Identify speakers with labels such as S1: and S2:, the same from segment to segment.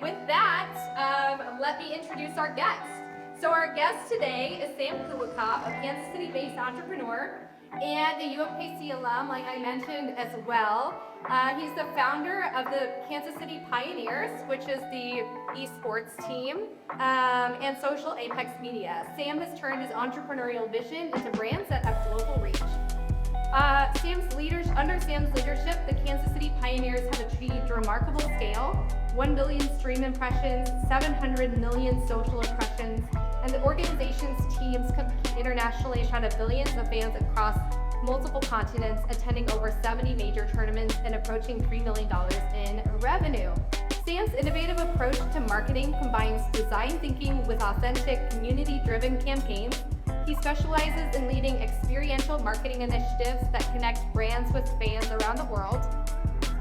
S1: with that, let me introduce our guest. So our guest today is Sam Kulikov, a Kansas City-based entrepreneur and a UMKC alum, like I mentioned as well. He's the founder of the Kansas City Pioneers, which is the esports team, and Social Apex Media. Sam has turned his entrepreneurial vision into brands that have global reach. Under Sam's leadership, the Kansas City Pioneers have achieved remarkable scale, 1 billion stream impressions, 700 million social impressions, and the organization's teams compete internationally, shouting billions of fans across multiple continents, attending over 70 major tournaments and approaching $3 million in revenue. Sam's innovative approach to marketing combines design thinking with authentic, community-driven campaigns. He specializes in leading experiential marketing initiatives that connect brands with fans around the world.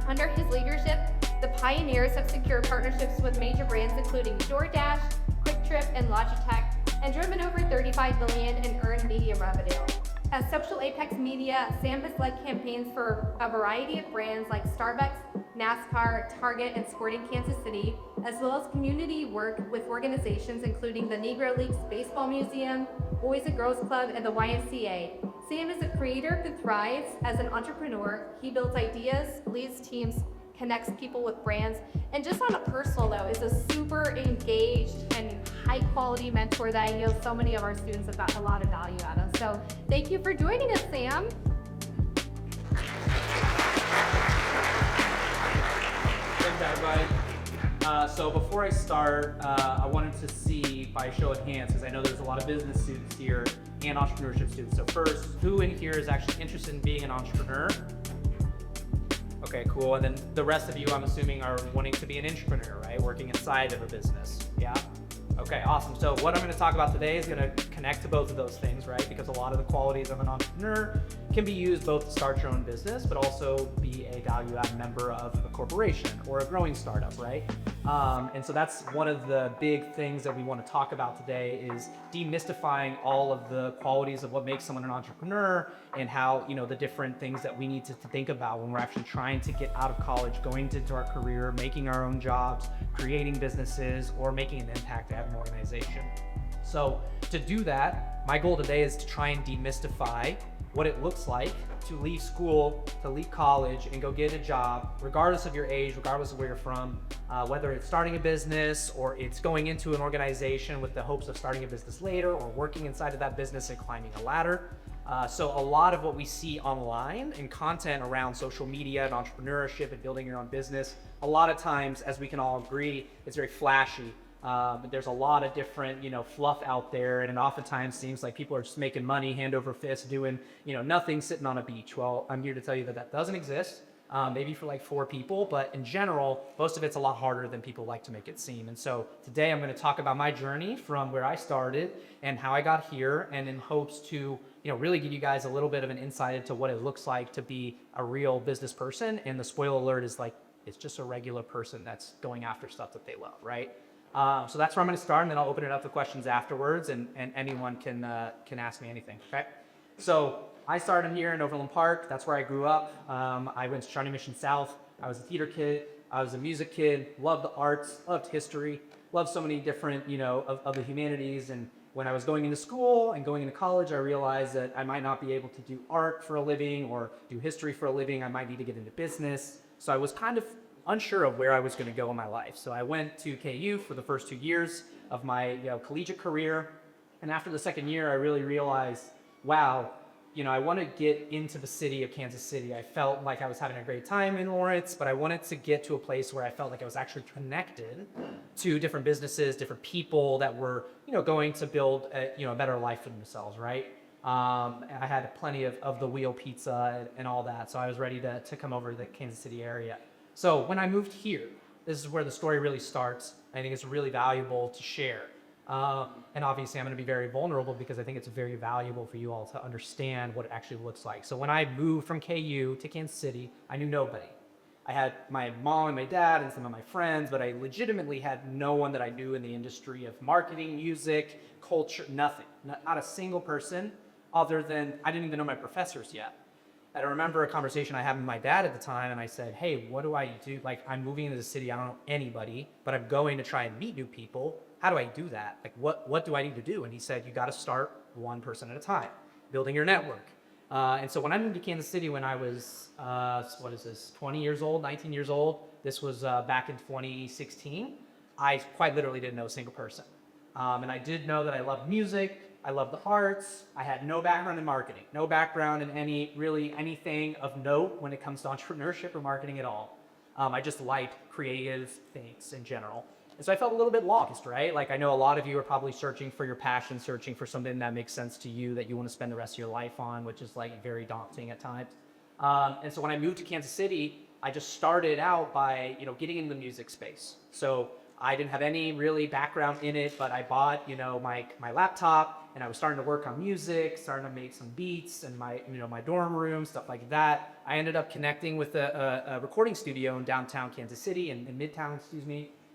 S1: Under his leadership, the Pioneers have secured partnerships with major brands including DoorDash, QuickTrip, and Logitech, and driven over $35 million in earned media revenue. As Social Apex Media, Sam has led campaigns for a variety of brands like Starbucks, NASCAR, Target, and Sporting Kansas City, as well as community work with organizations including the Negro Leagues Baseball Museum, Boys and Girls Club, and the YMCA. Sam is a creator who thrives as an entrepreneur. He builds ideas, leads teams, connects people with brands, and just on a personal note, is a super engaged and high quality mentor that I know so many of our students have gotten a lot of value out of. So thank you for joining us, Sam.
S2: Thanks, everybody. So before I start, I wanted to see by show of hands, because I know there's a lot of business students here and entrepreneurship students. So first, who in here is actually interested in being an entrepreneur? Okay, cool. And then the rest of you, I'm assuming, are wanting to be an entrepreneur, right? Working inside of a business. Yeah? Okay, awesome. So what I'm going to talk about today is going to connect to both of those things, right? Because a lot of the qualities of an entrepreneur can be used both to start your own business, but also be a value-add member of a corporation or a growing startup, right? And so that's one of the big things that we want to talk about today is demystifying all of the qualities of what makes someone an entrepreneur and how, the different things that we need to think about when we're actually trying to get out of college, going into our career, making our own jobs, creating businesses, or making an impact at an organization. So to do that, my goal today is to try and demystify what it looks like to leave school, to leave college, and go get a job, regardless of your age, regardless of where you're from, whether it's starting a business or it's going into an organization with the hopes of starting a business later or working inside of that business and climbing a ladder. So a lot of what we see online and content around social media and entrepreneurship and building your own business, a lot of times, as we can all agree, it's very flashy. There's a lot of different, fluff out there, and it oftentimes seems like people are just making money hand over fist doing, nothing, sitting on a beach. Well, I'm here to tell you that that doesn't exist. Maybe for like 4 people, but in general, most of it's a lot harder than people like to make it seem. And so today I'm going to talk about my journey from where I started and how I got here, and in hopes to, really give you guys a little bit of an insight into what it looks like to be a real business person. And the spoiler alert is like, it's just a regular person that's going after stuff that they love, right? So that's where I'm going to start, and then I'll open it up to questions afterwards, and anyone can ask me anything, okay? So I started here in Overland Park. That's where I grew up. I went to Shawnee Mission South. I was a theater kid. I was a music kid, loved the arts, loved history, loved so many different, of the humanities. And when I was going into school and going into college, I realized that I might not be able to do art for a living or do history for a living. I might need to get into business. So I was kind of unsure of where I was going to go in my life. So I went to KU for the first 2 years of my collegiate career. And after the second year, I really realized, wow, I want to get into the city of Kansas City. I felt like I was having a great time in Lawrence, but I wanted to get to a place where I felt like I was actually connected to different businesses, different people that were, going to build a better life for themselves, right? I had plenty of the wheel pizza and all that, so I was ready to come over to the Kansas City area. So when I moved here, this is where the story really starts. I think it's really valuable to share. And obviously I'm going to be very vulnerable because I think it's very valuable for you all to understand what it actually looks like. So when I moved from KU to Kansas City, I knew nobody. I had my mom and my dad and some of my friends, but I legitimately had no one that I knew in the industry of marketing, music, culture, nothing. Not a single person other than, I didn't even know my professors yet. And I remember a conversation I had with my dad at the time, and I said, hey, what do I do? Like, I'm moving into the city, I don't know anybody, but I'm going to try and meet new people. How do I do that? Like, what do I need to do? And he said, you got to start one person at a time, building your network. And so when I moved to Kansas City when I was, 20 years old, 19 years old, this was back in 2016, I quite literally didn't know a single person. And I did know that I loved music, I loved the arts. I had no background in marketing, no background in anything of note when it comes to entrepreneurship or marketing at all. I just liked creative things in general. And so I felt a little bit lost, right? Like I know a lot of you are probably searching for your passion, searching for something that makes sense to you that you want to spend the rest of your life on, which is like very daunting at times. And so when I moved to Kansas City, I just started out by, getting into the music space. So I didn't have any really background in it, but I bought, my laptop, and I was starting to work on music, starting to make some beats in my dorm room, stuff like that. I ended up connecting with a recording studio in downtown Kansas City, in Midtown,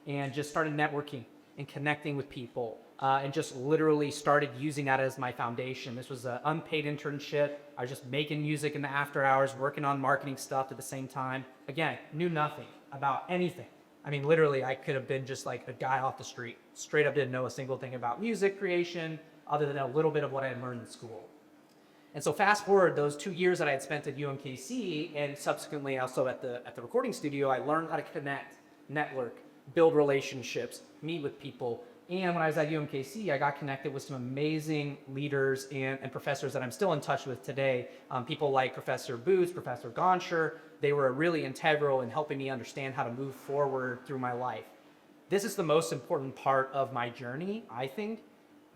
S2: and just started networking and connecting with people, and just literally started using that as my foundation. This was an unpaid internship. I was just making music in the after hours, working on marketing stuff at the same time. Again, knew nothing about anything. I mean, literally, I could have been just like a guy off the street. Straight up didn't know a single thing about music creation other than a little bit of what I had learned in school. And so fast forward those 2 years that I had spent at UMKC and subsequently also at the recording studio, I learned how to connect, network, build relationships, meet with people. And when I was at UMKC, I got connected with some amazing leaders and professors that I'm still in touch with today. People like Professor Booth, Professor Gonscher. They were really integral in helping me understand how to move forward through my life. This is the most important part of my journey, I think.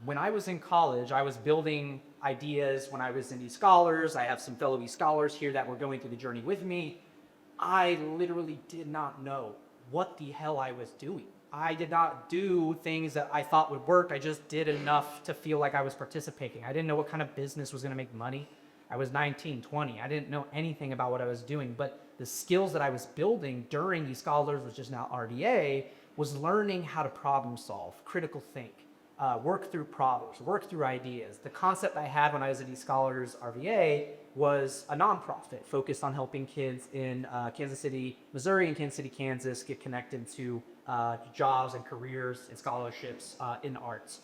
S2: When I was in college, I was building ideas when I was in eScholars. I have some fellow eScholars here that were going through the journey with me. I literally did not know what the hell I was doing. I did not do things that I thought would work. I just did enough to feel like I was participating. I didn't know what kind of business was going to make money. I was 19, 20. I didn't know anything about what I was doing, but the skills that I was building during eScholars, which is now RDA, was learning how to problem solve, critical think, work through problems, work through ideas. The concept I had when I was at eScholars RVA was a nonprofit focused on helping kids in Kansas City, Missouri and Kansas City, Kansas get connected to jobs and careers and scholarships in the arts.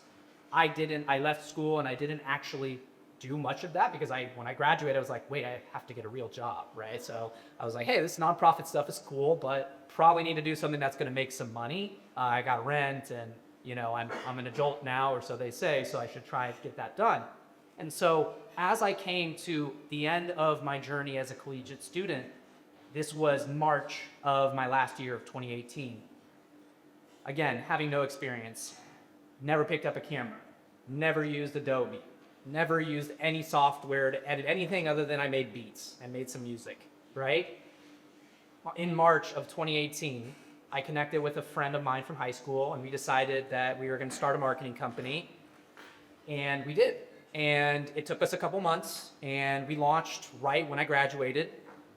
S2: I left school and I didn't actually do much of that because when I graduated, I was like, wait, I have to get a real job, right? So I was like, hey, this nonprofit stuff is cool, but probably need to do something that's going to make some money. I got rent and, I'm an adult now, or so they say, so I should try to get that done. And so as I came to the end of my journey as a collegiate student, this was March of my last year of 2018. Again, having no experience, never picked up a camera, never used Adobe, never used any software to edit anything other than I made beats and made some music, right? In March of 2018, I connected with a friend of mine from high school and we decided that we were going to start a marketing company, and we did. And it took us a couple months and we launched right when I graduated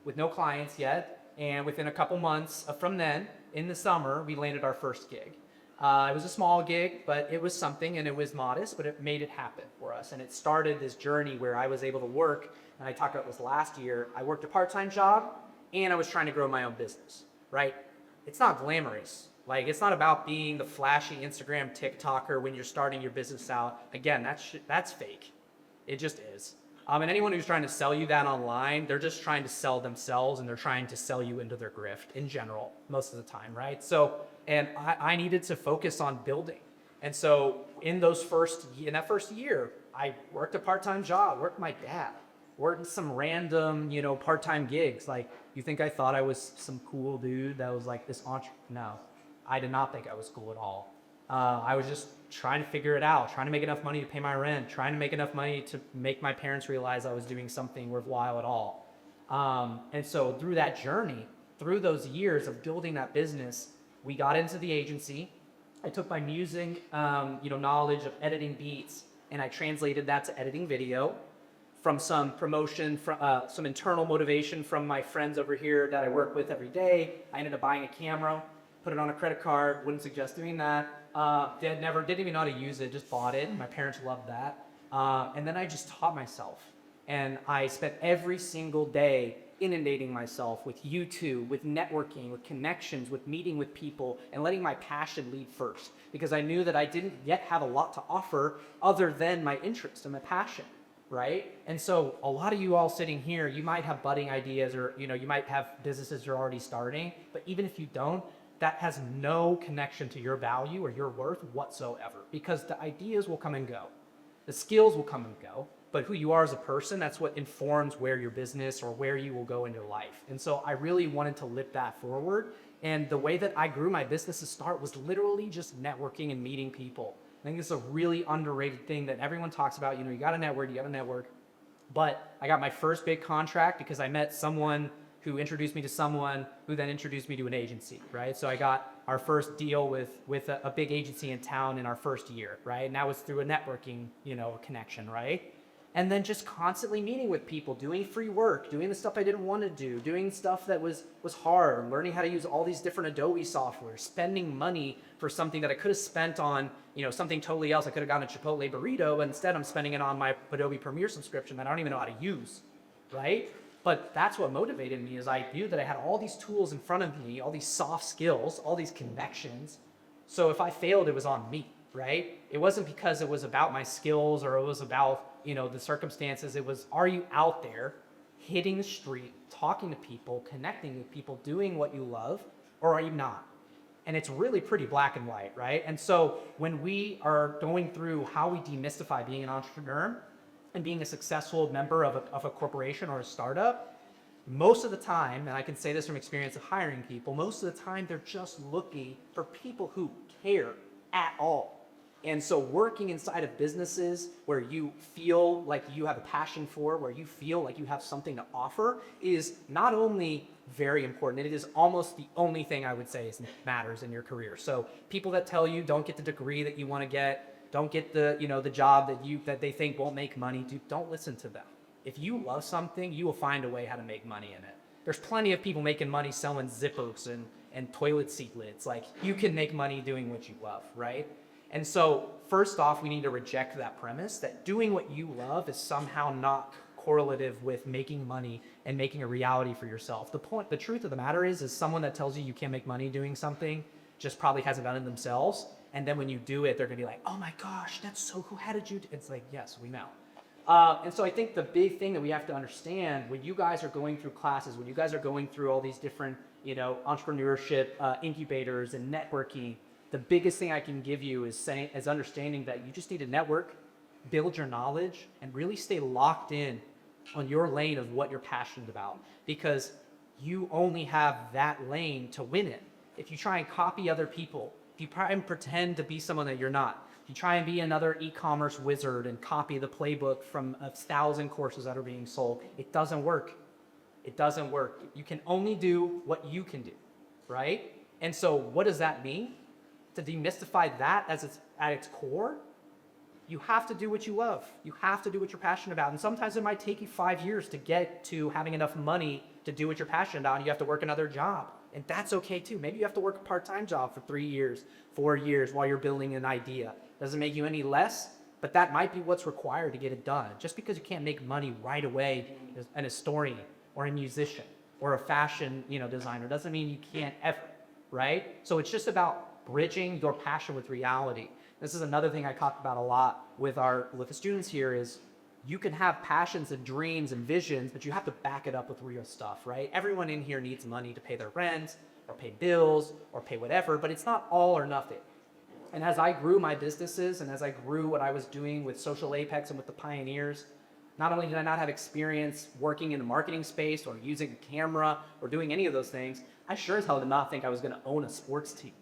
S2: with no clients yet. And within a couple months from then, in the summer, we landed our first gig. It was a small gig, but it was something and it was modest, but it made it happen for us. And it started this journey where I was able to work, and I talked about this last year, I worked a part-time job and I was trying to grow my own business, right? It's not glamorous. Like, it's not about being the flashy Instagram TikToker when you're starting your business out. Again, that's fake. It just is. And anyone who's trying to sell you that online, they're just trying to sell themselves and they're trying to sell you into their grift in general, most of the time, right? So, and I needed to focus on building. And so in that first year, I worked a part-time job, worked with my dad, worked some random, part-time gigs. Like, you think I thought I was some cool dude that was like this entrepreneur? No, I did not think I was cool at all. I was just trying to figure it out, trying to make enough money to pay my rent, trying to make enough money to make my parents realize I was doing something worthwhile at all. And so through that journey, through those years of building that business, we got into the agency. I took my music, knowledge of editing beats, and I translated that to editing video from some promotion, some internal motivation from my friends over here that I work with every day. I ended up buying a camera, put it on a credit card, wouldn't suggest didn't even know how to use it, just bought it. My parents loved that. And then I just taught myself. And I spent every single day inundating myself with YouTube, with networking, with connections, with meeting with people, and letting my passion lead first. Because I knew that I didn't yet have a lot to offer other than my interest and my passion, right? And so a lot of you all sitting here, you might have budding ideas, or you might have businesses you're already starting, but even if you don't, that has no connection to your value or your worth whatsoever, because the ideas will come and go. The skills will come and go, but who you are as a person, that's what informs where your business or where you will go in your life. And so I really wanted to lift that forward. And the way that I grew my business to start was literally just networking and meeting people. I think it's a really underrated thing that everyone talks about. You got to network. But I got my first big contract because I met someone who introduced me to someone who then introduced me to an agency, right? So I got our first deal with a big agency in town in our first year, right? And that was through a networking, connection, right? And then just constantly meeting with people, doing free work, doing the stuff I didn't want to do, doing stuff that was hard, learning how to use all these different Adobe software, spending money for something that I could have spent on, something totally else. I could have gotten a Chipotle burrito, but instead I'm spending it on my Adobe Premiere subscription that I don't even know how to use, right? But that's what motivated me, is I knew that I had all these tools in front of me, all these soft skills, all these connections. So if I failed, it was on me, right? It wasn't because it was about my skills or it was about, the circumstances. It was, are you out there hitting the street, talking to people, connecting with people, doing what you love, or are you not? And it's really pretty black and white, right? And so when we are going through how we demystify being an entrepreneur and being a successful member of a corporation or a startup, most of the time, and I can say this from experience of hiring people, most of the time they're just looking for people who care at all. And so working inside of businesses where you feel like you have a passion for, where you feel like you have something to offer, is not only very important, it is almost the only thing I would say matters in your career. So people that tell you don't get the degree that you want to get, don't get the the job that they think won't make money, don't listen to them. If you love something, you will find a way how to make money in it. There's plenty of people making money selling Zippos and toilet seat lids. Like, you can make money doing what you love, right? And so first off, we need to reject that premise that doing what you love is somehow not correlative with making money and making a reality for yourself. The truth of the matter is someone that tells you you can't make money doing something just probably hasn't done it themselves. And then when you do it, they're gonna be like, oh my gosh, that's so cool, how did you do? It's like, yes, we know. And so I think the big thing that we have to understand when you guys are going through classes, when you guys are going through all these different, entrepreneurship incubators and networking, the biggest thing I can give you is understanding that you just need to network, build your knowledge, and really stay locked in on your lane of what you're passionate about, because you only have that lane to win in. If you try and copy other people, if you try and pretend to be someone that you're not, if you try and be another e-commerce wizard and copy the playbook from 1,000 courses that are being sold, it doesn't work. It doesn't work. You can only do what you can do, right? And so what does that mean? To demystify that at its core, you have to do what you love. You have to do what you're passionate about. And sometimes it might take you 5 years to get to having enough money to do what you're passionate about, and you have to work another job. And that's okay too. Maybe you have to work a part-time job for 3 years, 4 years while you're building an idea. Doesn't make you any less, but that might be what's required to get it done. Just because you can't make money right away as an historian or a musician or a fashion designer doesn't mean you can't ever, right? So it's just about bridging your passion with reality. This is another thing I talk about a lot with the students here is you can have passions and dreams and visions, but you have to back it up with real stuff, right? Everyone in here needs money to pay their rent or pay bills or pay whatever, but it's not all or nothing. And as I grew my businesses and as I grew what I was doing with Social Apex and with the Pioneers, not only did I not have experience working in the marketing space or using a camera or doing any of those things, I sure as hell did not think I was gonna own a sports team.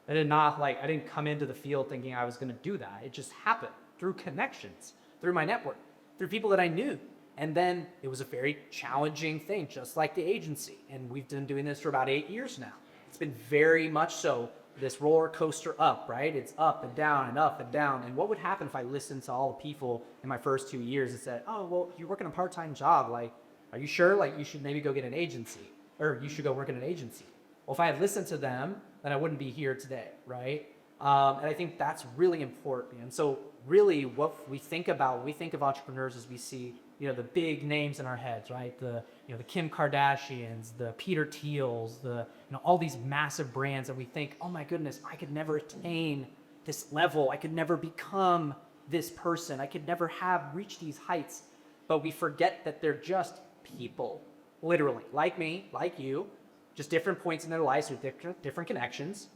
S2: I didn't come into the field thinking I was going to do that. It just happened through connections, through my network, through people that I knew. And then it was a very challenging thing, just like the agency. And we've been doing this for about 8 years now. It's been very much so this roller coaster up, right? It's up and down and up and down. And what would happen if I listened to all the people in my first 2 years and said, oh, well, you're working a part-time job. Like, are you sure? Like, you should maybe go get an agency, or you should go work in an agency. Well, if I had listened to them, then I wouldn't be here today, right? And I think that's really important. And so really what we think about when we think of entrepreneurs is we see the big names in our heads, right? The Kim Kardashians, the Peter Thiels, all these massive brands that we think, oh my goodness, I could never attain this level. I could never become this person. I could never reach these heights. But we forget that they're just people, literally, like me, like you, just different points in their lives with different connections.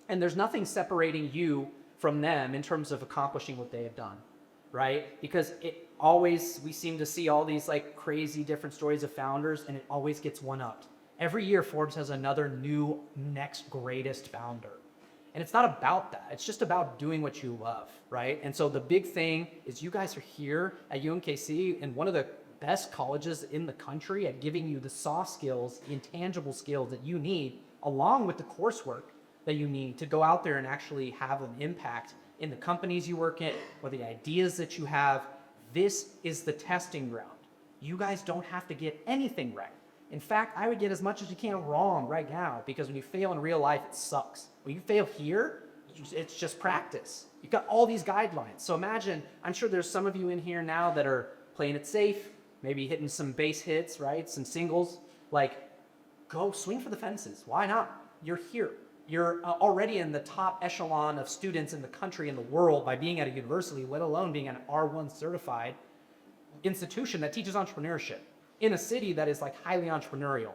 S2: And there's nothing separating you from them in terms of accomplishing what they have done, right? Because we seem to see all these like crazy different stories of founders, and it always gets one-upped. Every year, Forbes has another new next greatest founder. And it's not about that. It's just about doing what you love, right? And so the big thing is you guys are here at UMKC and one of the best colleges in the country at giving you the soft skills, the intangible skills that you need, along with the coursework that you need to go out there and actually have an impact in the companies you work in or the ideas that you have. This is the testing ground. You guys don't have to get anything right. In fact, I would get as much as you can wrong right now, because when you fail in real life, it sucks. When you fail here, it's just practice. You've got all these guidelines. So imagine, I'm sure there's some of you in here now that are playing it safe, maybe hitting some base hits, right? Some singles. Like, go swing for the fences. Why not? You're here. You're already in the top echelon of students in the country and the world by being at a university, let alone being an R1 certified institution that teaches entrepreneurship in a city that is like highly entrepreneurial,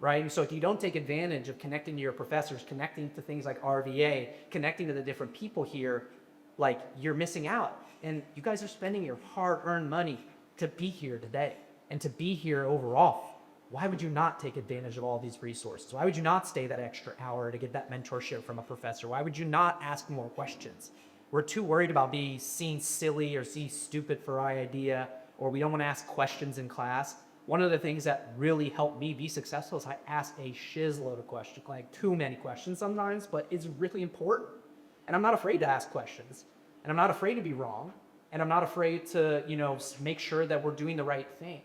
S2: right? And so if you don't take advantage of connecting to your professors, connecting to things like RVA, connecting to the different people here, like you're missing out. And you guys are spending your hard-earned money to be here today and to be here overall. Why would you not take advantage of all these resources? Why would you not stay that extra hour to get that mentorship from a professor? Why would you not ask more questions? We're too worried about being seen silly or seen stupid for our idea, or we don't want to ask questions in class. One of the things that really helped me be successful is I asked a shizload of questions, like too many questions sometimes, but it's really important. And I'm not afraid to ask questions, and I'm not afraid to be wrong, and I'm not afraid to, make sure that we're doing the right thing.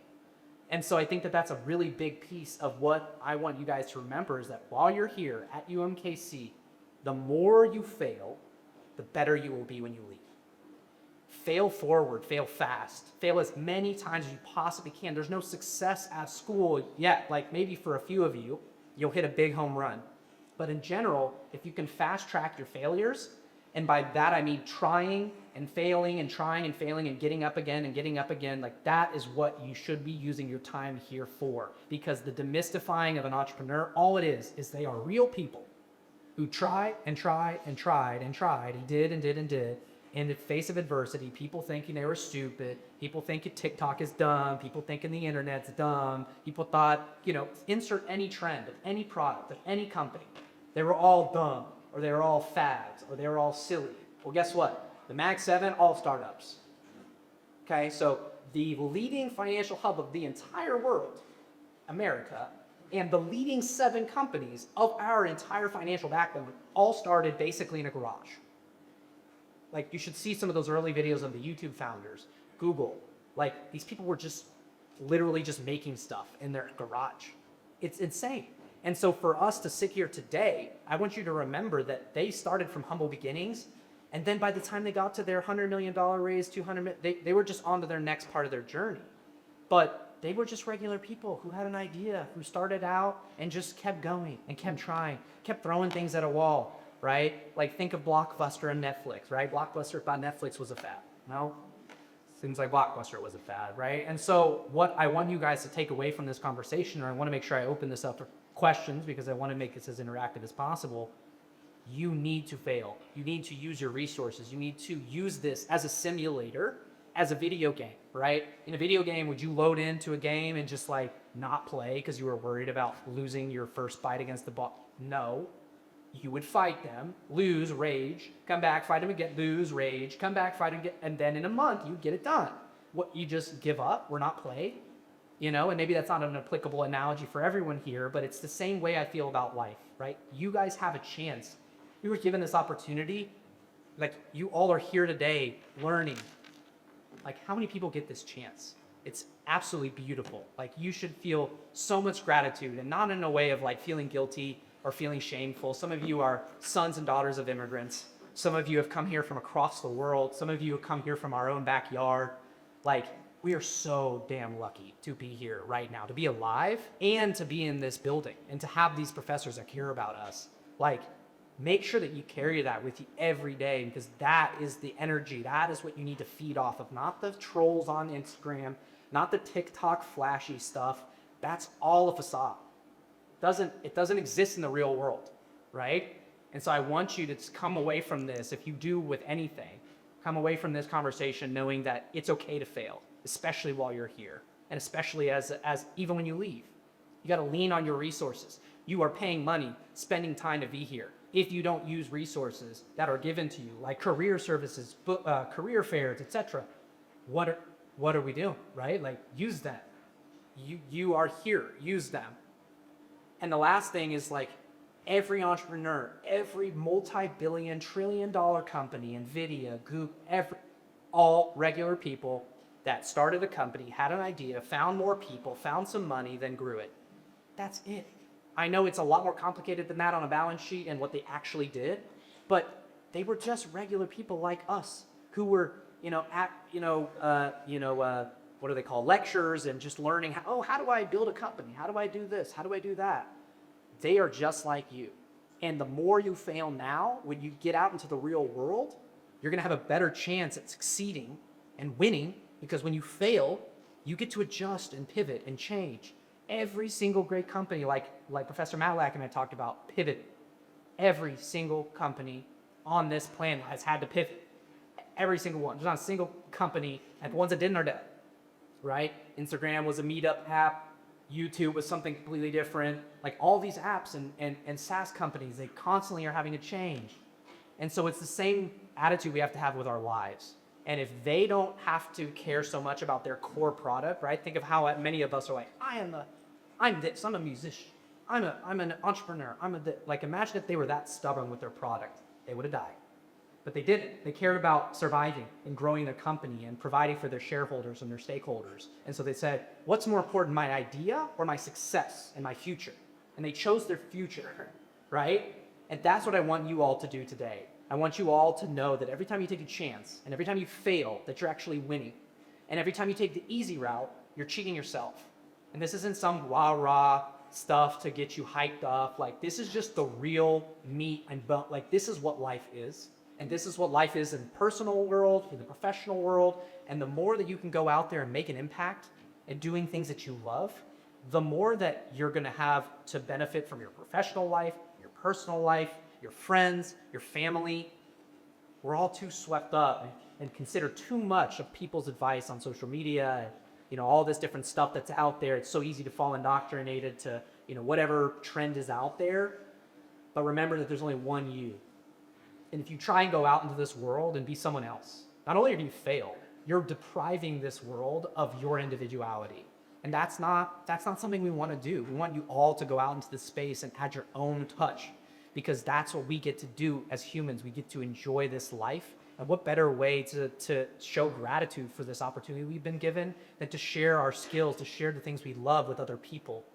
S2: And so I think that that's a really big piece of what I want you guys to remember, is that while you're here at UMKC, the more you fail, the better you will be when you leave. Fail forward, fail fast, fail as many times as you possibly can. There's no success at school yet. Like maybe for a few of you, you'll hit a big home run. But in general, if you can fast track your failures, and by that I mean trying and failing and trying and failing and getting up again and getting up again, like that is what you should be using your time here for. Because the demystifying of an entrepreneur, all it is they are real people who tried and tried and tried and tried and did and did and did. In the face of adversity, people thinking they were stupid, people thinking TikTok is dumb, people thinking the internet's dumb, people thought, insert any trend of any product of any company. They were all dumb, or they were all fads, or they were all silly. Well, guess what? The Mag 7, all startups. Okay, so the leading financial hub of the entire world, America, and the leading 7 companies of our entire financial backbone all started basically in a garage. Like, you should see some of those early videos of the YouTube founders, Google. Like, these people were just literally just making stuff in their garage. It's insane. And so for us to sit here today, I want you to remember that they started from humble beginnings. And then by the time they got to their $100 million raise, $200 million, they were just on to their next part of their journey. But they were just regular people who had an idea, who started out and just kept going and kept trying, kept throwing things at a wall, right? Like think of Blockbuster and Netflix, right? Blockbuster thought Netflix was a fad. No, seems like Blockbuster was a fad, right? And so what I want you guys to take away from this conversation, or I want to make sure I open this up for questions because I want to make this as interactive as possible. You need to fail. You need to use your resources. You need to use this as a simulator, as a video game, right? In a video game, would you load into a game and just like not play because you were worried about losing your first fight against the boss? No. You would fight them, lose, rage, come back, fight them again, lose, rage, come back, fight them again, and then in a month you get it done. What, you just give up or not play? And maybe that's not an applicable analogy for everyone here, but it's the same way I feel about life, right? You guys have a chance. You were given this opportunity. Like, you all are here today learning. Like, how many people get this chance? It's absolutely beautiful. Like, you should feel so much gratitude, and not in a way of like feeling guilty or feeling shameful. Some of you are sons and daughters of immigrants. Some of you have come here from across the world. Some of you have come here from our own backyard. Like, We are so damn lucky to be here right now, to be alive and to be in this building and to have these professors that care about us. Like, make sure that you carry that with you every day, because that is the energy. That is what you need to feed off of, not the trolls on Instagram, not the TikTok flashy stuff. That's all a facade. It doesn't exist in the real world, right? And so I want you to come away from this, if you do with anything, come away from this conversation knowing that it's okay to fail, especially while you're here, and especially as even when you leave. You got to lean on your resources. You are paying money, spending time to be here. If you don't use resources that are given to you, like career services, career fairs, etc., what are we doing, right? Like, use them. You are here, use them. And the last thing is, like, every entrepreneur, every multi-billion, trillion-dollar company, NVIDIA, Google, all regular people that started a company, had an idea, found more people, found some money, then grew it. That's it. I know it's a lot more complicated than that on a balance sheet and what they actually did, but they were just regular people like us who were, at what do they call, lectures, and just learning how do I build a company? How do I do this? How do I do that? They are just like you. And the more you fail now, when you get out into the real world, you're going to have a better chance at succeeding and winning, because when you fail, you get to adjust and pivot and change. Every single great company, like Professor Matlack and I talked about, pivot. Every single company on this planet has had to pivot. Every single one. There's not a single company, and the ones that didn't are dead, right? Instagram was a meetup app. YouTube was something completely different. Like, all these apps and SaaS companies, they constantly are having to change. And so it's the same attitude we have to have with our lives. And if they don't have to care so much about their core product, right? Think of how many of us are like, I'm this, I'm a musician, I'm an entrepreneur, like, imagine if they were that stubborn with their product. They would have died. But they didn't. They cared about surviving and growing their company and providing for their shareholders and their stakeholders. And so they said, what's more important, my idea or my success and my future? And they chose their future, right? And that's what I want you all to do today. I want you all to know that every time you take a chance and every time you fail, that you're actually winning. And every time you take the easy route, you're cheating yourself. And this isn't some rah-rah stuff to get you hyped up. Like, this is just the real meat and bone. Like, this is what life is. And this is what life is in the personal world, in the professional world. And the more that you can go out there and make an impact and doing things that you love, the more that you're going to have to benefit from your professional life, your personal life, your friends, your family. We're all too swept up and consider too much of people's advice on social media, and, all this different stuff that's out there. It's so easy to fall indoctrinated to, whatever trend is out there. But remember that there's only one you. And if you try and go out into this world and be someone else, not only are you fail, you're depriving this world of your individuality. And that's not something we want to do. We want you all to go out into this space and add your own touch, because that's what we get to do as humans. We get to enjoy this life. And what better way to show gratitude for this opportunity we've been given than to share our skills, to share the things we love with other people.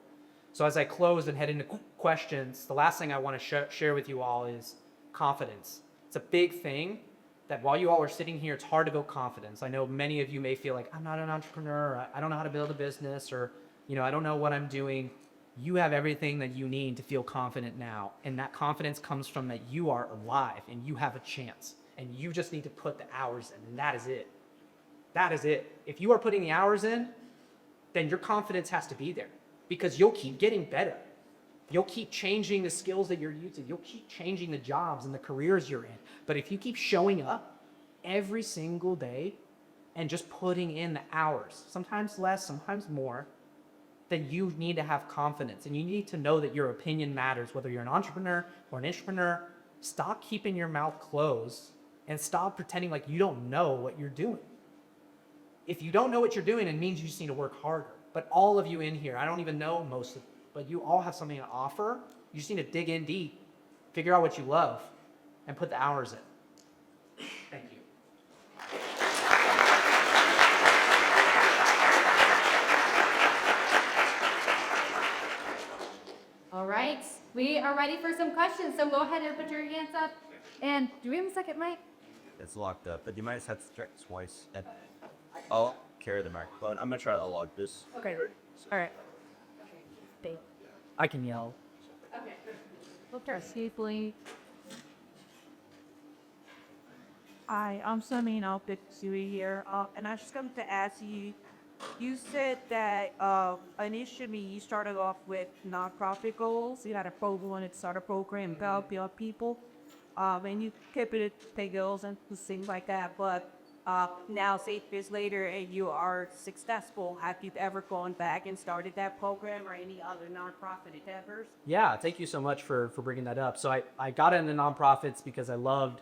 S2: So as I close and head into questions, the last thing I want to share with you all is confidence. It's a big thing that while you all are sitting here, it's hard to build confidence. I know many of you may feel like, I'm not an entrepreneur, I don't know how to build a business, or I don't know what I'm doing. You have everything that you need to feel confident now. And that confidence comes from that you are alive and you have a chance. And you just need to put the hours in, and that is it. That is it. If you are putting the hours in, then your confidence has to be there, because you'll keep getting better. You'll keep changing the skills that you're using. You'll keep changing the jobs and the careers you're in. But if you keep showing up every single day and just putting in the hours, sometimes less, sometimes more, then you need to have confidence. And you need to know that your opinion matters, whether you're an entrepreneur or an intrapreneur. Stop keeping your mouth closed and stop pretending like you don't know what you're doing. If you don't know what you're doing, it means you just need to work harder. But all of you in here, I don't even know most of, but you all have something to offer. You just need to dig in deep, figure out what you love, and put the hours in. Thank you.
S1: All right, we are ready for some questions, so go ahead and put your hands up. And do we have a second mic?
S3: It's locked up, but you might just have to check twice. Oh, carry the microphone. I'm gonna try to unlock this.
S4: Okay. All right. I can yell.
S1: Okay.
S4: Look there, safely.
S5: Hi, I'm Samin Al-Biksui here, and I just come to ask you, you said that initially you started off with nonprofit goals. You had a program and start a program to help young people, and you kept it to goals and things like that. But now, 8 years later, and you are successful. Have you ever gone back and started that program or any other nonprofit endeavors?
S2: Yeah, thank you so much for bringing that up. So I got into nonprofits because I loved,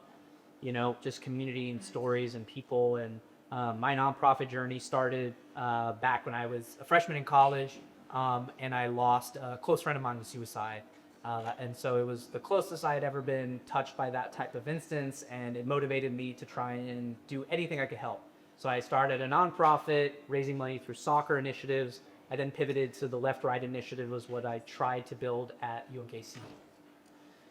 S2: just community and stories and people. And my nonprofit journey started back when I was a freshman in college, and I lost a close friend of mine to suicide. And so it was the closest I had ever been touched by that type of instance, and it motivated me to try and do anything I could help. So I started a nonprofit, raising money through soccer initiatives. I then pivoted to the Left-Right initiative, was what I tried to build at UMKC.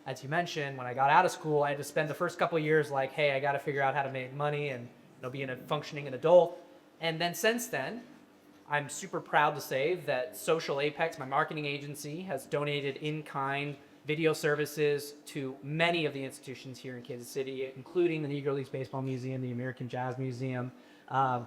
S2: As you mentioned, when I got out of school, I had to spend the first couple of years like, hey, I got to figure out how to make money and be a functioning adult. And then since then, I'm super proud to say that Social Apex, my marketing agency, has donated in-kind video services to many of the institutions here in Kansas City, including the Negro Leagues Baseball Museum, the American Jazz Museum,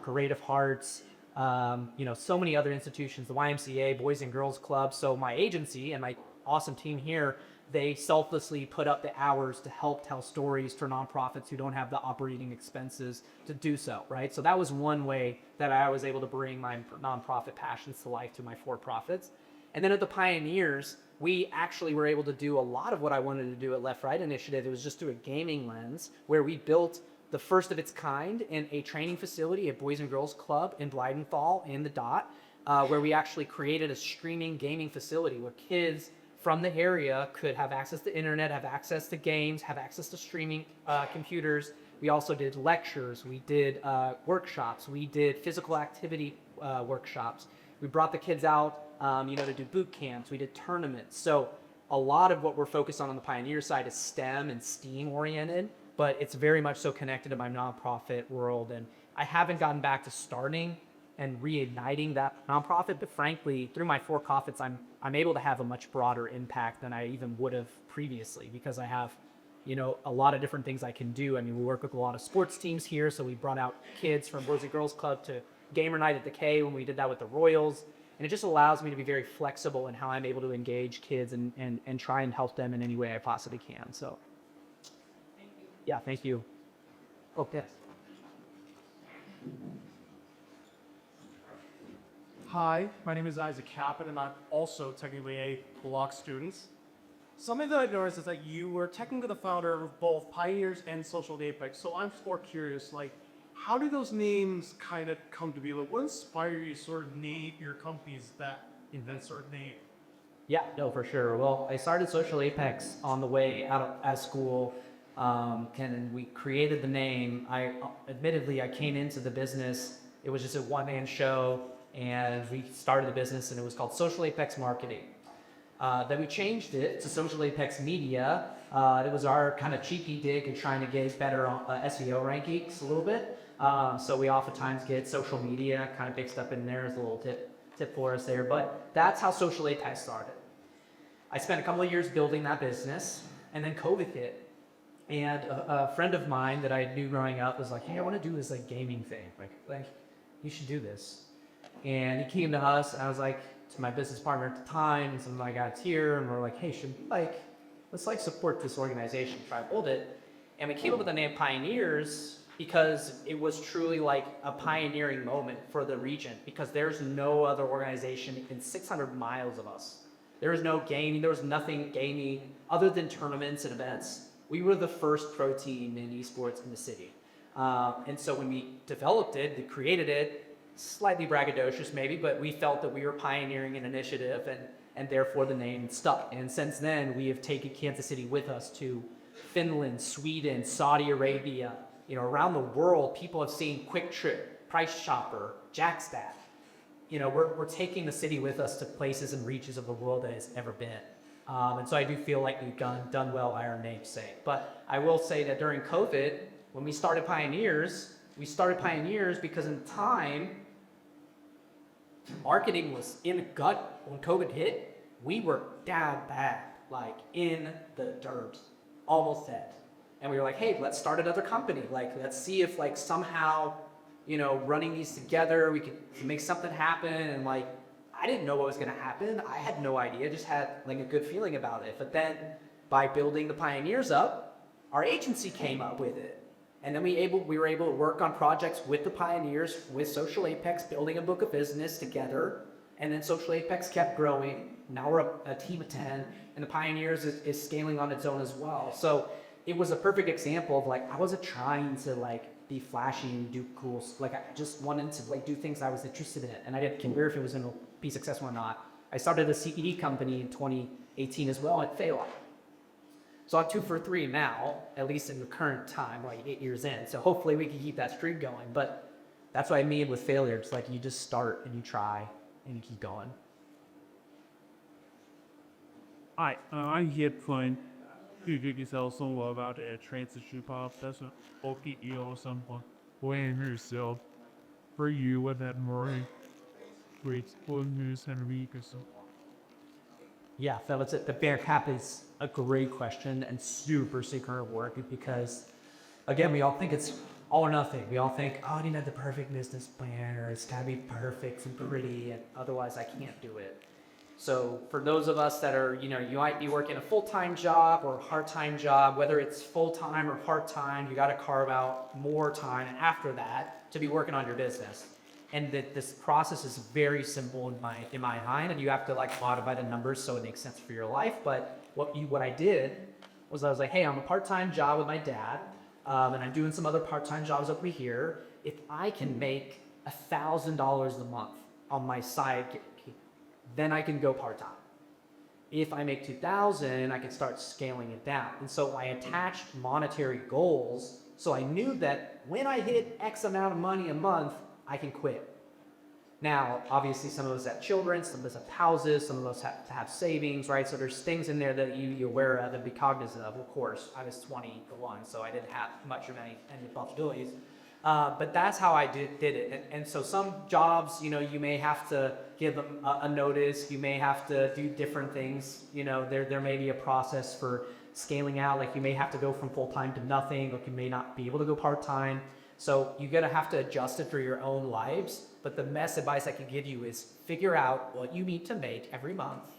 S2: Creative Hearts, so many other institutions, the YMCA, Boys and Girls Club. So my agency and my awesome team here, they selflessly put up the hours to help tell stories for nonprofits who don't have the operating expenses to do so, right? So that was one way that I was able to bring my nonprofit passions to life through my for-profits. And then at the Pioneers, we actually were able to do a lot of what I wanted to do at Left-Right Initiative. It was just through a gaming lens, where we built the first of its kind in a training facility at Boys and Girls Club in Blydenthal in the Dot, where we actually created a streaming gaming facility where kids from the area could have access to internet, have access to games, have access to streaming computers. We also did lectures, we did workshops, we did physical activity workshops. We brought the kids out, to do boot camps, we did tournaments. So a lot of what we're focused on the Pioneer side is STEM and STEAM oriented, but it's very much so connected to my nonprofit world. And I haven't gotten back to starting and reigniting that nonprofit, but frankly, through my for-profits, I'm able to have a much broader impact than I even would have previously, because I have, a lot of different things I can do. I mean, we work with a lot of sports teams here, so we brought out kids from Boys and Girls Club to Gamer Night at the K when we did that with the Royals, and it just allows me to be very flexible in how I'm able to engage kids and try and help them in any way I possibly can. So, yeah, thank you. Oh, yes.
S6: Hi, my name is Isaac Caput, and I'm also technically a Block student. Something that I noticed is that you were technically the founder of both Pioneers and Social Apex, so I'm more curious, how do those names kind of come to be? What inspired you to sort of name your companies that sort of name?
S2: Yeah, no, for sure. Well, I started Social Apex on the way out of school, and we created the name. Admittedly, I came into the business, it was just a one-man show, and we started the business, and it was called Social Apex Marketing. Then we changed it to Social Apex Media. It was our kind of cheeky dig at trying to get better SEO rankings a little bit. So we oftentimes get social media kind of mixed up in there as a little tip for us there. But that's how Social Apex started. I spent a couple of years building that business, and then COVID hit. And a friend of mine that I knew growing up was like, hey, I want to do this gaming thing. Like you should do this. And he came to us, and I was like, to my business partner at the time, and some of my guys here, and we're like, hey, should we let's support this organization, try to build it. And we came up with the name Pioneers because it was truly like a pioneering moment for the region, because there's no other organization within 600 miles of us. There was no gaming, there was nothing gaming other than tournaments and events. We were the first pro team in esports in the city. And so when we developed it, we created it, slightly braggadocious maybe, but we felt that we were pioneering an initiative, and therefore the name stuck. And since then, we have taken Kansas City with us to Finland, Sweden, Saudi Arabia. Around the world, people have seen Quick Trip, Price Chopper, Jackstack. We're taking the city with us to places and reaches of the world that it's ever been. And so I do feel like we've done well by our namesake. But I will say that during COVID, when we started Pioneers because in time, marketing was in the gut when COVID hit. We were down bad, like in the dirt, almost dead. And we were like, hey, let's start another company. Like, let's see if like somehow, you know, running these together, we could make something happen. And like, I didn't know what was gonna happen. I had no idea, just had like a good feeling about it. But then by building the Pioneers up, our agency came up with it. And then we were able to work on projects with the Pioneers, with Social Apex, building a book of business together. And then Social Apex kept growing. Now we're a team of 10, and the Pioneers is scaling on its own as well. So it was a perfect example of like, I wasn't trying to like be flashy and do cool, like I just wanted to like do things I was interested in. And I didn't care if it was going to be successful or not. I started a CED company in 2018 as well at failed. So I'm 2 for 3 now, at least in the current time, like 8 years in. So hopefully we can keep that streak going. But that's what I mean with failure. It's like you just start and you try and you keep going.
S7: Hi, I'm here to yourself some about a transition path. That's an OKE or someone when yourself for you with that more great news and week or so.
S2: Yeah, Phil, the bear cap is a great question and super secret work because, again, we all think it's all or nothing. We all think, oh, I need to have the perfect business plan or it's gotta be perfect and pretty and otherwise I can't do it. So for those of us that are, you know, you might be working a full-time job or a part-time job, whether it's full-time or part-time, you gotta carve out more time after that to be working on your business. And this process is very simple in my mind, and you have to like modify the numbers so it makes sense for your life. But what I did was I was like, hey, I'm a part-time job with my dad, and I'm doing some other part-time jobs over here. If I can make $1,000 a month on my side, then I can go part-time. If I make 2,000, I can start scaling it down. And so I attached monetary goals, so I knew that when I hit X amount of money a month, I can quit. Now, obviously, some of us have children, some of us have houses, some of us have to have savings, right? So there's things in there that you're aware of and be cognizant of. Of course, I was 21, so I didn't have much of any responsibilities. But that's how I did it. And so some jobs, you know, you may have to give them a notice. You may have to do different things. You know, there may be a process for scaling out. Like you may have to go from full-time to nothing, or you may not be able to go part-time. So you're gonna have to adjust it for your own lives. But the best advice I can give you is figure out what you need to make every month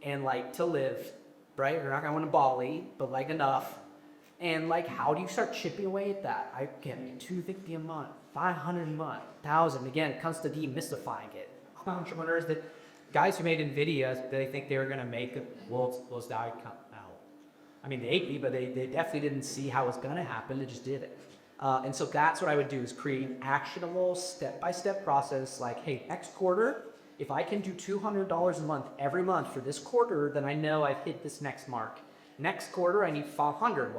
S2: and like to live, right? You're not going to Bali, but like enough. And like, how do you start chipping away at that? I get $250 a month, $500 a month, $1,000. Again, it comes to demystifying it. Entrepreneurs, that guys who made NVIDIA, they think they were going to make the world's dollar come out. I mean, they but they definitely didn't see how it was going to happen. They just did it. And so that's what I would do, is create an actionable step-by-step process. Like, hey, next quarter, if I can do $200 a month every month for this quarter, then I know I've hit this next mark. Next quarter, I need 500.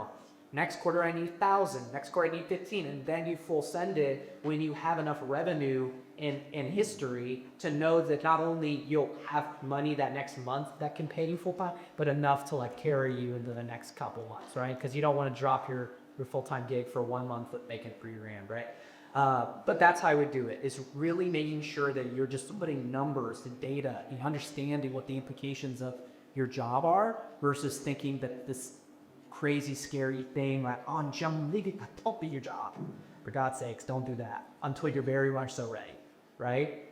S2: Next quarter, I need 1,000. Next quarter, I need 15. And then you full send it when you have enough revenue in history to know that not only you'll have money that next month that can pay you full time, but enough to like carry you into the next couple months, right? Because you don't want to drop your full-time gig for 1 month making $3,000, right? But that's how I would do it, is really making sure that you're just putting numbers and data and understanding what the implications of your job are versus thinking that this crazy, scary thing like, oh, don't be your job. For God's sakes, don't do that until you're very much so ready, right?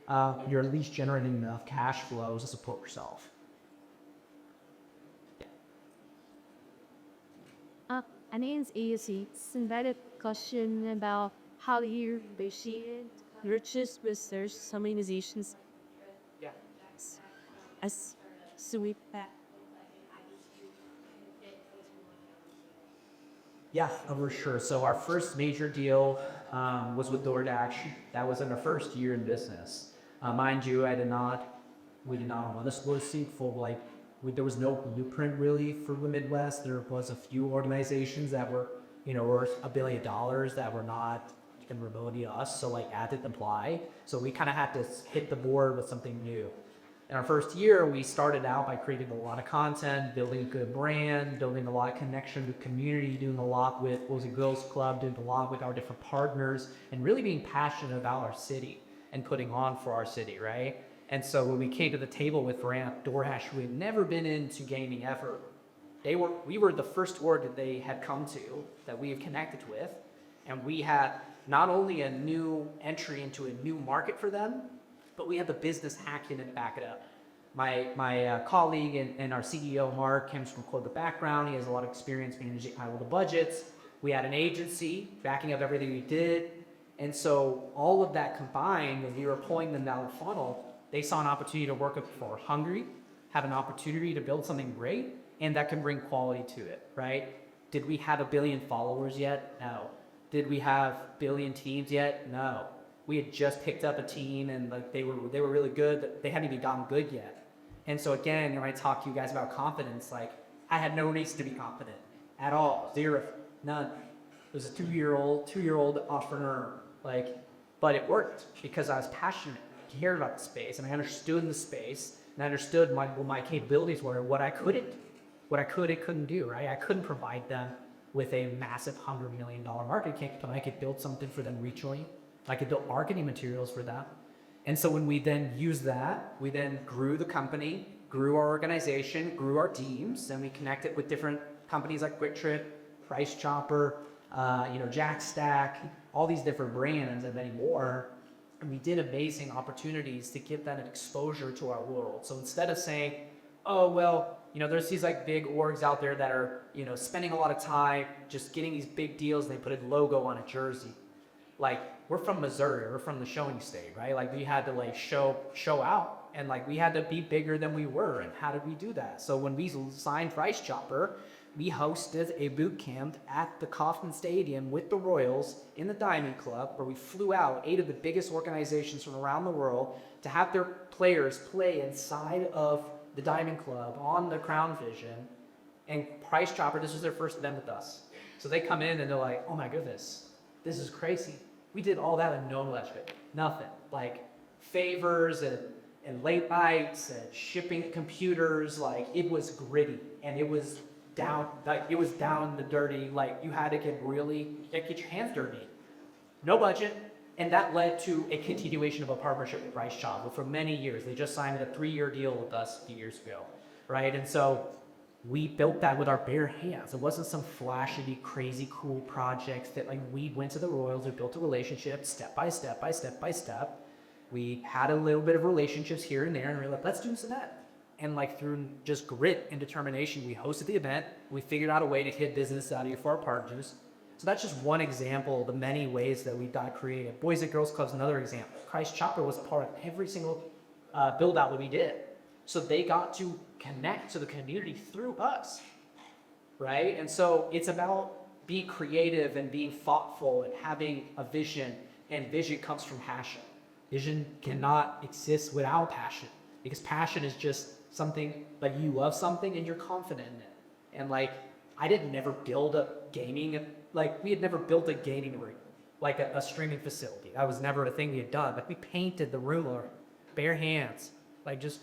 S2: You're at least generating enough cash flows to support yourself.
S4: My name is Izzy. Synthetic question about how you negotiate purchase with some organizations.
S2: Yeah.
S4: As sweet back.
S2: Yeah, for sure. So our first major deal was with DoorDash. That was in our first year in business. Mind you, we did not want to split seat for like, there was no blueprint really for the Midwest. There was a few organizations that were, worth $1 billion that were not in remotely to us. So like ad didn't apply. So we kind of had to hit the board with something new. In our first year, we started out by creating a lot of content, building a good brand, building a lot of connection with community, doing a lot with Girls Club, doing a lot with our different partners, and really being passionate about our city. and putting on for our city, right? And so when we came to the table with Ramp, DoorDash, who had never been into gaming ever, we were the first org that they had come to, that we have connected with, and we had not only a new entry into a new market for them, but we had the business acumen to back it up. My colleague and our CEO, Mark, comes from quite the background. He has a lot of experience managing high-level budgets. We had an agency backing up everything we did. And so all of that combined, when we were pulling them down the funnel, they saw an opportunity to work for Hungry, have an opportunity to build something great, and that can bring quality to it, right? Did we have 1 billion followers yet? No. Did we have 1 billion teams yet? No. We had just picked up a team, and like they were really good. They hadn't even gotten good yet. And so again, when I talk to you guys about confidence, like I had no reason to be confident at all. Zero, none. It was a two-year-old entrepreneur, but it worked because I was passionate, cared about the space, and I understood the space, and I understood what my capabilities were, what I couldn't do, right? I couldn't provide them with a massive $100 million market cap, but I could build something for them regionally. I could build marketing materials for them. And so when we then used that, we then grew the company, grew our organization, grew our teams, and we connected with different companies like QuickTrip, Price Chopper, Jack Stack, all these different brands and many more. And we did amazing opportunities to give them an exposure to our world. So instead of saying, oh, well, there's these like big orgs out there that are, spending a lot of time just getting these big deals, and they put a logo on a jersey. Like, we're from Missouri, we're from the showing state, right? Like, we had to like show out, and like we had to be bigger than we were. And how did we do that? So when we signed Price Chopper, we hosted a boot camp at the Kauffman Stadium with the Royals in the Diamond Club, where we flew out 8 of the biggest organizations from around the world to have their players play inside of the Diamond Club on the Crown Vision. And Price Chopper, this was their first event with us. So they come in and they're like, oh my goodness, this is crazy. We did all that and no electric, nothing. Like favors and late nights and shipping computers. Like, it was gritty, and it was down, in the dirty. Like, you had to get your hands dirty. No budget. And that led to a continuation of a partnership with Price Chopper for many years. They just signed a 3-year deal with us a few years ago, right? And so we built that with our bare hands. It wasn't some flashy, crazy, cool projects that like we went to the Royals, we built a relationship step by step by step by step. We had a little bit of relationships here and there, and we were like, let's do this event. And like through just grit and determination, we hosted the event. We figured out a way to hit business out of it for our partners. So that's just one example of the many ways that we got creative. Boys and Girls Club's another example. Price Chopper was part of every single build out that we did. So they got to connect to the community through us, right? And so it's about being creative and being thoughtful and having a vision, and vision comes from passion. Vision cannot exist without passion, because passion is just something like you love something and you're confident in it. And like, I didn't never build a gaming, like we had never built a gaming room, like a streaming facility. That was never a thing we had done. Like, we painted the room, bare hands, like just,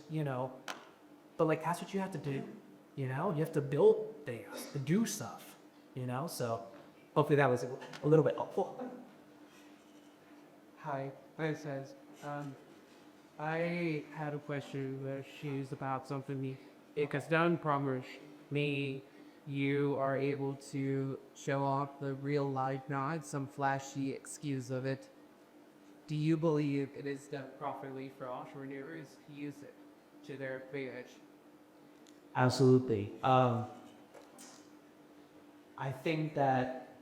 S2: but like, that's what you have to do, you have to build things, to do stuff, so hopefully that was a little bit helpful.
S8: Hi, it says, I had a question that she's about something because down promise me you are able to show off the real life, not some flashy excuse of it. Do you believe it is done properly for entrepreneurs to use it to their advantage?
S2: Absolutely. I think that,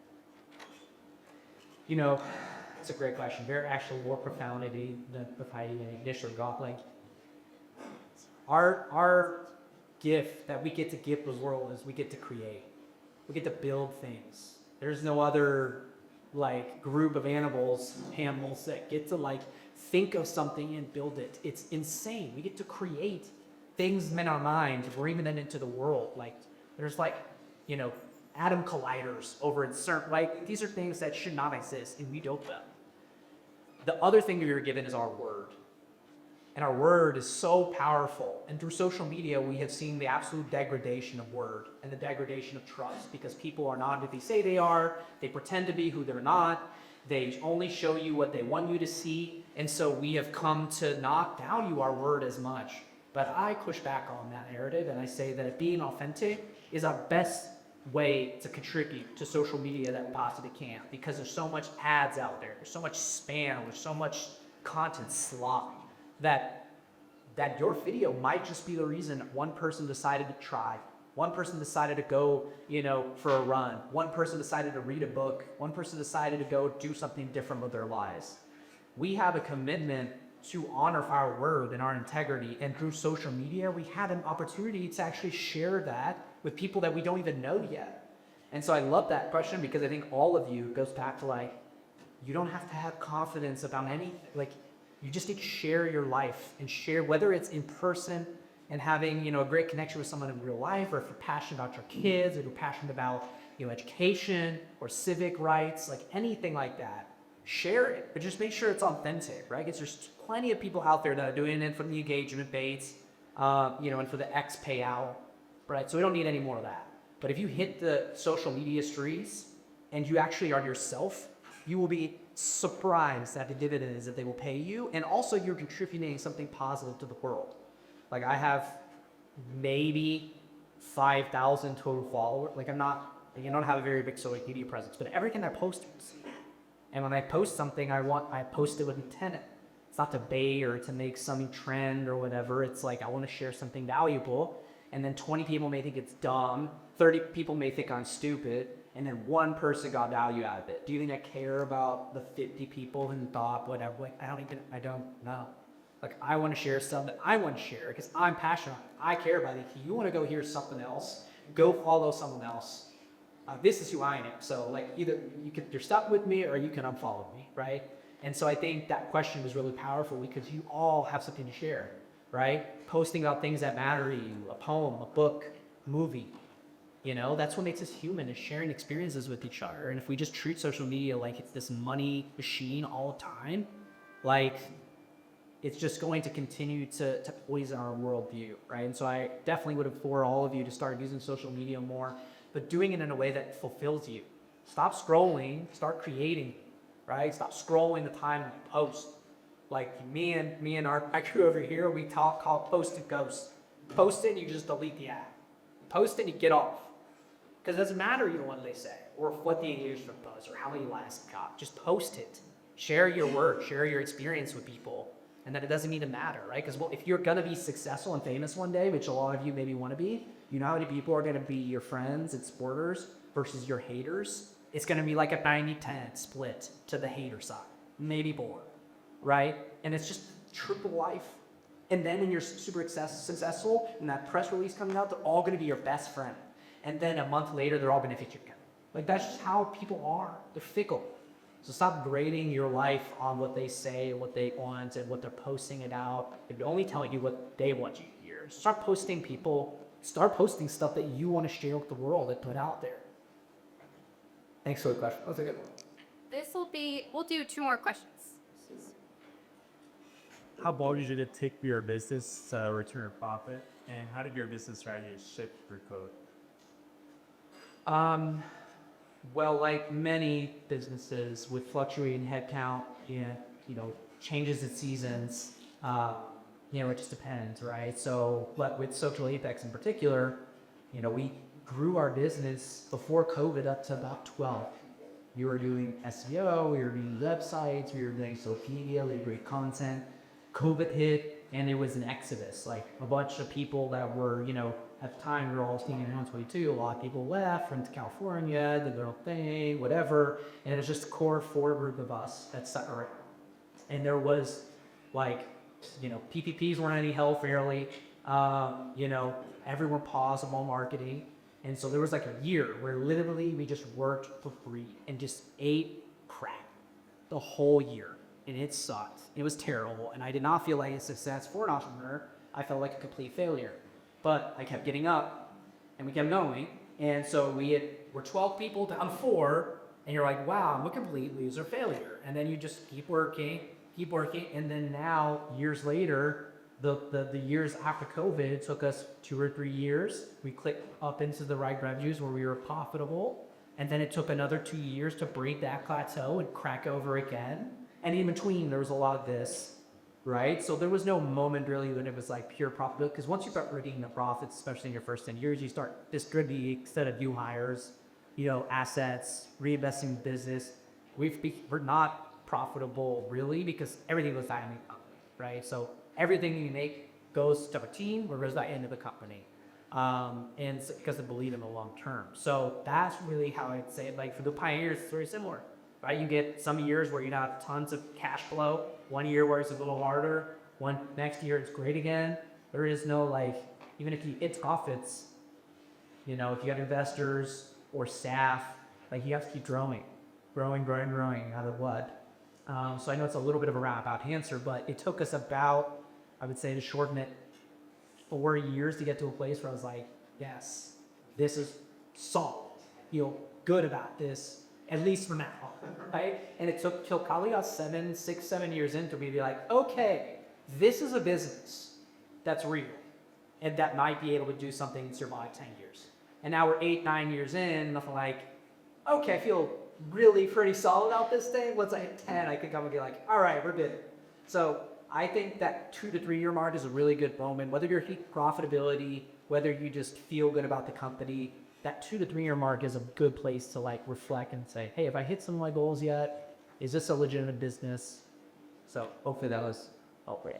S2: it's a great question. Very actually more profoundity than if I initially got. Like, our gift that we get to give the world is we get to create. We get to build things. There's no other like group of animals that get to like think of something and build it. It's insane. We get to create things in our minds, bringing them into the world. Like, there's like, atom colliders over in CERN. Like, these are things that should not exist, and we built them. The other thing we were given is our word. And our word is so powerful. And through social media, we have seen the absolute degradation of word and the degradation of trust, because people are not who they say they are. They pretend to be who they're not. They only show you what they want you to see. And so we have come to not value our word as much. But I push back on that narrative and I say that being authentic is our best way to contribute to social media that we possibly can, because there's so much ads out there, there's so much spam, there's so much content slop that your video might just be the reason one person decided to try. One person decided to go, for a run. One person decided to read a book. One person decided to go do something different with their lives. We have a commitment to honor our word and our integrity. And through social media, we had an opportunity to actually share that with people that we don't even know yet. And so I love that question, because I think all of you goes back to you don't have to have confidence about anything. You just need to share your life and share, whether it's in person and having, a great connection with someone in real life, or if you're passionate about your kids, or you're passionate about, education or civic rights, anything like that. Share it, but just make sure it's authentic, right? Because there's plenty of people out there that are doing it for the engagement baits, and for the X payout, right? So we don't need any more of that. But if you hit the social media streets and you actually are yourself, you will be surprised at the dividends that they will pay you, and also you're contributing something positive to the world. I have maybe 5,000 total followers. I don't have a very big social media presence, but everything I post is. And when I post something, I post it with intent. It's not to bait or to make some trend or whatever. It's I want to share something valuable. And then 20 people may think it's dumb. 30 people may think I'm stupid. And then one person got value out of it. Do you think I care about the 50 people who thought whatever? I don't know. I want to share something that I want to share because I'm passionate. I care about it. If you want to go hear something else, go follow someone else. This is who I am. So either you're stuck with me or you can unfollow me, right? And so I think that question was really powerful because you all have something to share, right? Posting about things that matter to you, a poem, a book, a movie. That's what makes us human, is sharing experiences with each other. And if we just treat social media like it's this money machine all the time, it's just going to continue to poison our worldview, right? And so I definitely would implore all of you to start using social media more, but doing it in a way that fulfills you. Stop scrolling, start creating, right? Stop scrolling the time you post. Me and our crew over here, we call post and ghost. Post it and you just delete the app. Post it and you get off. Because it doesn't matter what they say, or what the engagement was, or how many likes it got. Just post it. Share your work, share your experience with people. And that it doesn't need to matter, right? Because if you're gonna be successful and famous one day, which a lot of you maybe want to be, how many people are gonna be your friends and supporters versus your haters? It's gonna be like a 90-10 split to the hater side, maybe more, right? And it's just triple life. And then when you're super successful and that press release coming out, they're all gonna be your best friend. And then a month later, they're all gonna fit your account. That's just how people are. They're fickle. So stop grading your life on what they say, what they want, and what they're posting it out. They're only telling you what they want you to hear. Start posting stuff that you want to share with the world and put out there. Thanks for the question. That's a good one.
S1: We'll do 2 more questions.
S7: How long did it take for your business to return a profit? And how did your business strategy shift through COVID?
S2: Well, like many businesses with fluctuating headcount and, changes in seasons, it just depends, right? So, but with Social Apex in particular, we grew our business before COVID up to about 12. We were doing SEO, we were doing websites, we were doing social media, we were doing content. COVID hit and it was an exodus, a bunch of people that were, at the time we were all staying in 122, a lot of people left, went to California, did their own thing, whatever. And it was just a core 4 group of us that stuck around. And there was PPPs weren't any help fairly. Everyone paused on marketing. And so there was a year where literally we just worked for free and just ate crap the whole year. And it sucked. It was terrible. And I did not feel like a success for an entrepreneur. I felt like a complete failure. But I kept getting up and we kept going. And so we're 12 people down to 4. And you're like, wow, I'm a complete loser failure. And then you just keep working. And then now, years later, the years after COVID, it took us 2 or 3 years. We clicked up into the right revenues where we were profitable. And then it took another 2 years to break that plateau and crack over again. And in between, there was a lot of this, right? So there was no moment really when it was like pure profitability, because once you start reading the profits, especially in your first 10 years, you start distributing instead of new hires, assets, reinvesting in business. We're not profitable really because everything goes back into the company, right? So everything you make goes to our team or goes back into the company. And it's because they believe in the long term. So that's really how I'd say it. Like for the pioneers, it's very similar, right? You get some years where you have tons of cash flow. One year where it's a little harder. Next year it's great again. There is no even if you hit profits, if you got investors or staff, you have to keep growing out of what? So I know it's a little bit of a roundabout answer, but it took us about, I would say to shorten it, 4 years to get to a place where I was like, yes, this is solid. Feel good about this, at least for now, right? And it took till probably about 6, 7 years into me to be like, okay, this is a business that's real and that might be able to do something and survive 10 years. And now we're 8, 9 years in, nothing like, okay, I feel really pretty solid out this thing. Once I hit 10, I think I'm gonna be like, all right, we're good. So I think that 2 to 3 year mark is a really good moment, whether you're hitting profitability, whether you just feel good about the company, that 2 to 3 year mark is a good place to reflect and say, hey, have I hit some of my goals yet? Is this a legitimate business? So hopefully that was helpful.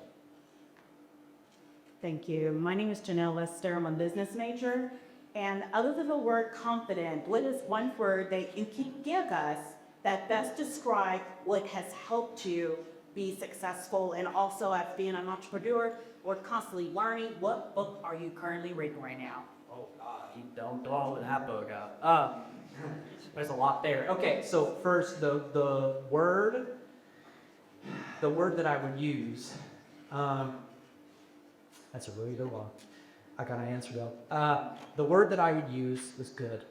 S9: Thank you. My name is Janelle Lester. I'm a business major. And other than the word confident, what is one word that you can give us that best describe what has helped you be successful? And also, as being an entrepreneur, we're constantly learning. What book are you currently reading right now?
S2: Oh God, you don't with that book out. There's a lot there. Okay, so first the word that I would use. That's a really good one. I gotta answer though. The word that I would use is good.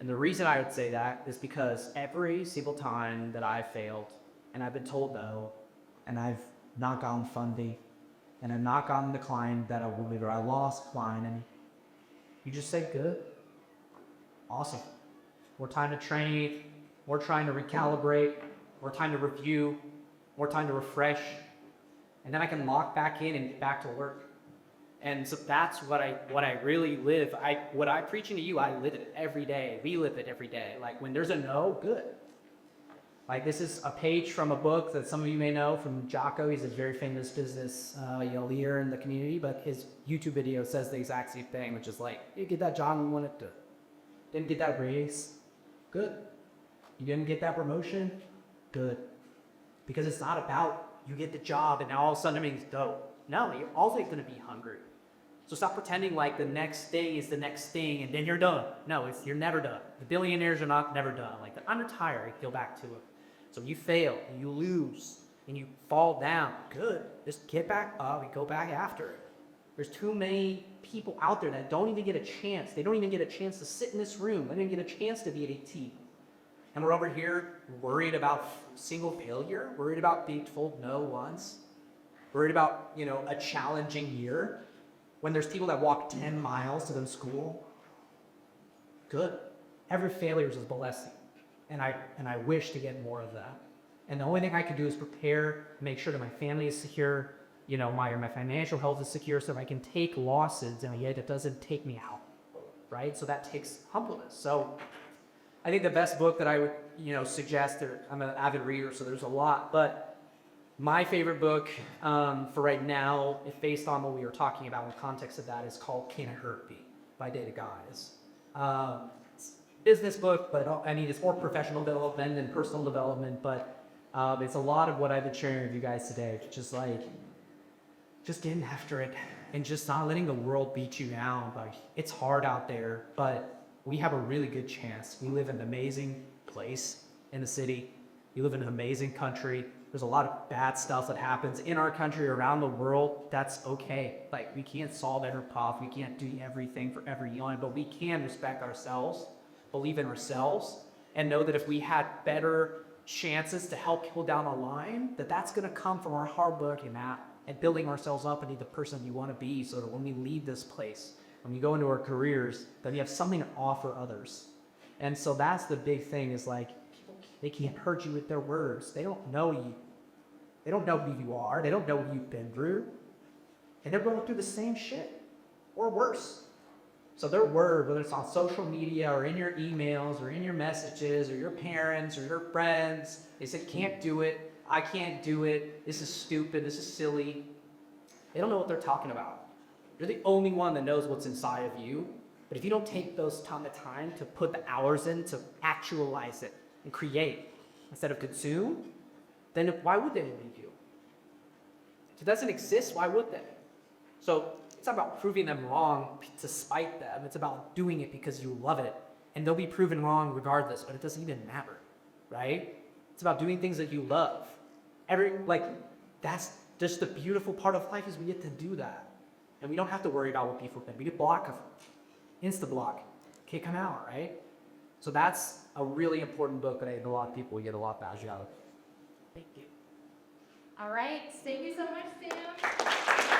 S2: And the reason I would say that is because every single time that I failed, and I've been told no, and I've not gotten funding, and I've not gotten the client that I wanted, or I lost a client, and you just say good. Awesome. More time to train, more time to recalibrate, more time to review, more time to refresh, and then I can lock back in and get back to work. And so that's what I really live. What I'm preaching to you, I live it every day. We live it every day. When there's a no, good. This is a page from a book that some of you may know from Jocko. He's a very famous business leader in the community, but his YouTube video says the exact same thing, which is you get that job you wanted to. Didn't get that raise, good. You didn't get that promotion, good. Because it's not about you get the job and now all of a sudden everything's dope. No, you're always going to be hungry. So stop pretending the next thing is the next thing and then you're done. No, you're never done. The billionaires are never done. I'm retired, I go back to it. So you fail, you lose, and you fall down. Good. Just get back up and go back after it. There's too many people out there that don't even get a chance. They don't even get a chance to sit in this room. They don't even get a chance to be at a team. And we're over here worried about single failure, worried about being told no once, worried about, a challenging year, when there's people that walk 10 miles to the school. Good. Every failure is a blessing. And I wish to get more of that. And the only thing I can do is prepare, make sure that my family is secure, my financial health is secure, so I can take losses and yet it doesn't take me out, right? So that takes humbleness. So I think the best book that I would, suggest, I'm an avid reader, so there's a lot, but my favorite book for right now, if based on what we were talking about in the context of that, is called Can It Hurt Me by Data Guys. Business book, but it's more professional development than personal development, but it's a lot of what I've been sharing with you guys today. Just getting after it and just not letting the world beat you down. It's hard out there, but we have a really good chance. We live in an amazing place in the city. We live in an amazing country. There's a lot of bad stuff that happens in our country, around the world. That's okay. We can't solve every problem. We can't do everything for everyone, but we can respect ourselves, believe in ourselves, and know that if we had better chances to help people down the line, that's going to come from our hard work and building ourselves up into the person you want to be, so that when we leave this place, when we go into our careers, that we have something to offer others. And so that's the big thing is like, people, they can't hurt you with their words. They don't know you. They don't know who you are. They don't know what you've been through. And they're going through the same shit or worse. So their word, whether it's on social media or in your emails or in your messages or your parents or your friends, they say, can't do it. I can't do it. This is stupid. This is silly. They don't know what they're talking about. You're the only one that knows what's inside of you. But if you don't take those time to put the hours in to actualize it and create instead of consume, then why would they believe you? If it doesn't exist, why would they? So it's not about proving them wrong to spite them. It's about doing it because you love it. And they'll be proven wrong regardless, but it doesn't even matter, right? It's about doing things that you love. That's just the beautiful part of life is we get to do that. And we don't have to worry about what people think. We can block them. Insta-block. Kick them out, right? So that's a really important book that I think a lot of people get a lot of value out of. Thank you.
S1: All right, thank you so much, Sam.